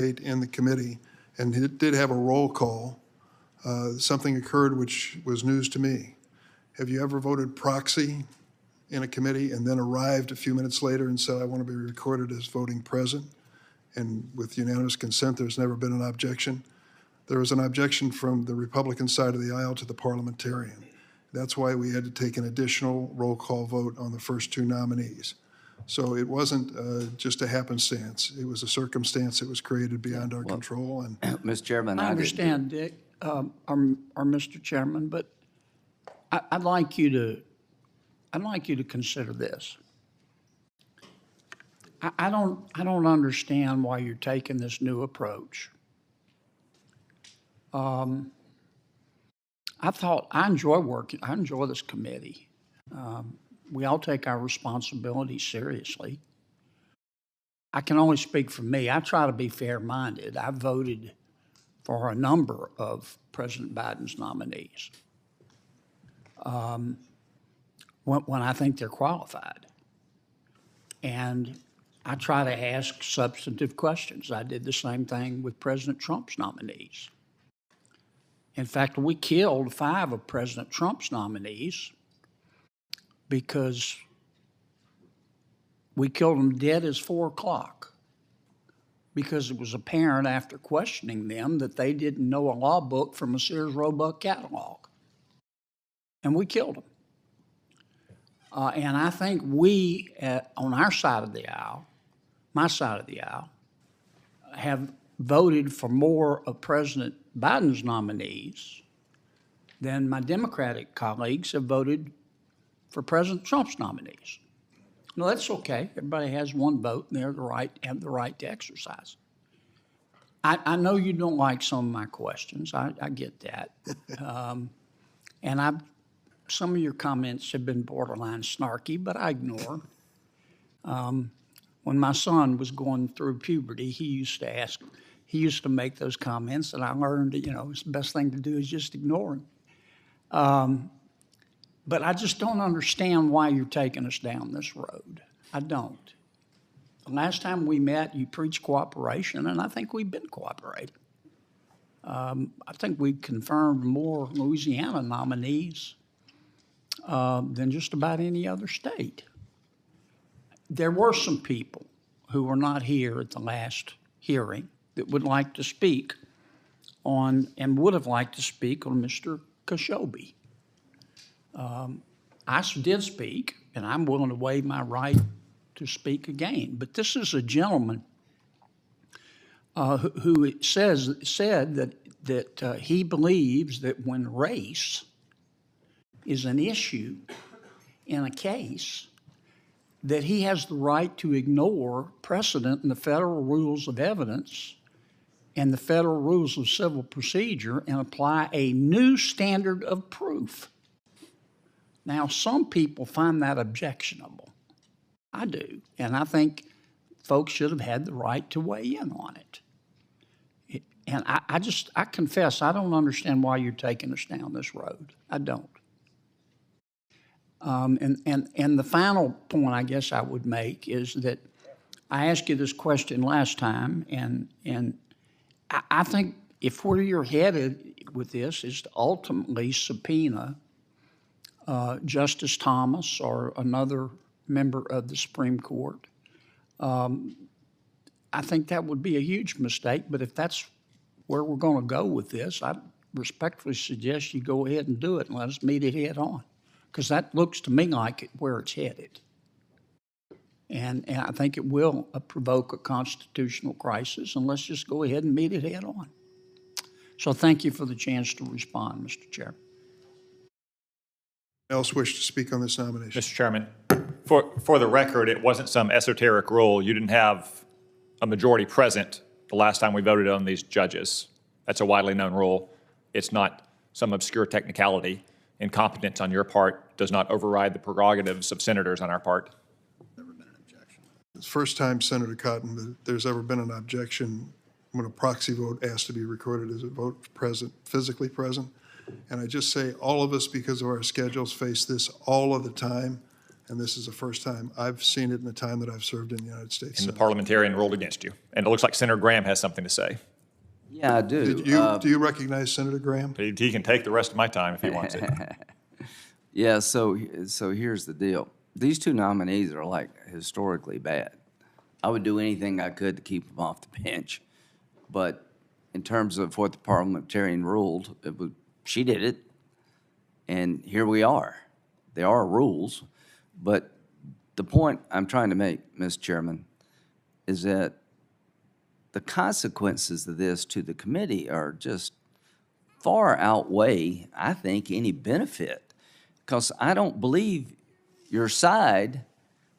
in the committee, and it did have a roll call. Something occurred which was news to me. Have you ever voted proxy in a committee and then arrived a few minutes later and said, I want to be recorded as voting present? And with unanimous consent, there's never been an objection. There was an objection from the Republican side of the aisle to the parliamentarian. That's why we had to take an additional roll call vote on the first two nominees. So it wasn't just a happenstance. It was a circumstance that was created beyond our control. And Mr. Chairman, I understand, Dick, or Mr. Chairman, but I'd like you to consider this. I don't understand why you're taking this new approach. I enjoy this committee. We all take our responsibility seriously. I can only speak for me. I try to be fair-minded. I voted for a number of President Biden's nominees when I think they're qualified. And I try to ask substantive questions. I did the same thing with President Trump's nominees. In fact, we killed 5 of President Trump's nominees because we killed them dead as 4 o'clock because it was apparent after questioning them that they didn't know a law book from a Sears Roebuck catalog. And we killed them. And I think we, on our side of the aisle, my side of the aisle, have voted for more of President Biden's nominees than my Democratic colleagues have voted for President Trump's nominees. No, that's okay. Everybody has one vote, and they have the right to exercise. I know you don't like some of my questions. I get that. And some of your comments have been borderline snarky, but I ignore them. When my son was going through puberty, he used to make those comments, and I learned that, it's the best thing to do is just ignore him. But I just don't understand why you're taking us down this road. I don't. The last time we met, you preached cooperation, and I think we've been cooperating. I think we confirmed more Louisiana nominees than just about any other state. There were some people who were not here at the last hearing that would like to speak on, and would have liked to speak on Mr. Khashoggi. I did speak, and I'm willing to waive my right to speak again. But this is a gentleman who said that he believes that when race is an issue in a case, that he has the right to ignore precedent in the federal rules of evidence and the federal rules of civil procedure and apply a new standard of proof. Now, some people find that objectionable. I do. And I think folks should have had the right to weigh in on it. And I confess, I don't understand why you're taking us down this road. I don't. And the final point I guess I would make is that I asked you this question last time, and I think if where you're headed with this is to ultimately subpoena Justice Thomas or another member of the Supreme Court, I think that would be a huge mistake. But if that's where we're going to go with this, I respectfully suggest you go ahead and do it and let us meet it head on, because that looks to me like where it's headed. And I think it will provoke a constitutional crisis, and let's just go ahead and meet it head on. So thank you for the chance to respond, Mr. Chair. Else wish to speak on this nomination? Mr. Chairman, for the record, it wasn't some esoteric rule. You didn't have a majority present the last time we voted on these judges. That's a widely known rule. It's not some obscure technicality. Incompetence on your part does not override the prerogatives of senators on our part. Never been an objection. It's the first time, Senator Cotton, that there's ever been an objection when a proxy vote asked to be recorded as a vote present, physically present. And I just say all of us, because of our schedules, face this all of the time. and this is the first time I've seen it in the time that I've served in the United States And the Senate. parliamentarian ruled against you. And it looks like Senator Graham has something to say. Yeah, I do. Do you recognize Senator Graham? He can take the rest of my time if he wants it. Yeah, so here's the deal. These two nominees are like historically bad. I would do anything I could to keep them off the bench. But in terms of what the parliamentarian ruled, she did it. And here we are. There are rules. But the point I'm trying to make, Mr. Chairman, is that the consequences of this to the committee are just far outweigh, I think, any benefit. Because I don't believe your side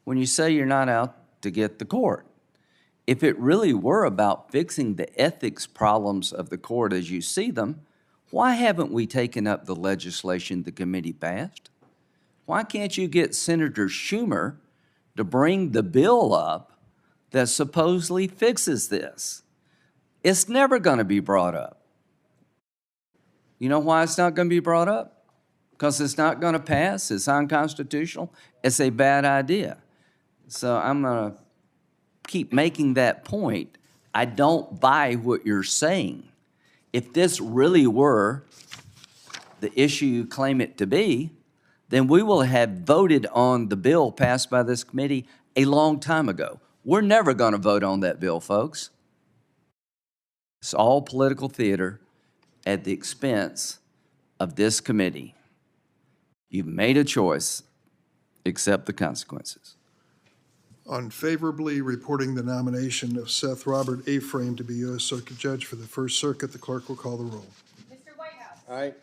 when you say you're not out to get the court. If it really were about fixing the ethics problems of the court as you see them, why haven't we taken up the legislation the committee passed? Why can't you get Senator Schumer to bring the bill up that supposedly fixes this? It's never going to be brought up. You know why it's not going to be brought up? Because it's not going to pass. It's unconstitutional. It's a bad idea. So I'm going to keep making that point. I don't buy what you're saying. If this really were the issue you claim it to be, then we will have voted on the bill passed by this committee a long time ago. We're never going to vote on that bill, folks. It's all political theater at the expense of this committee. You've made a choice. Accept the consequences. On favorably reporting the nomination of Seth Robert A. Frame to be U.S. Circuit Judge for the First Circuit, the clerk will call the roll. Mr. Whitehouse. Aye.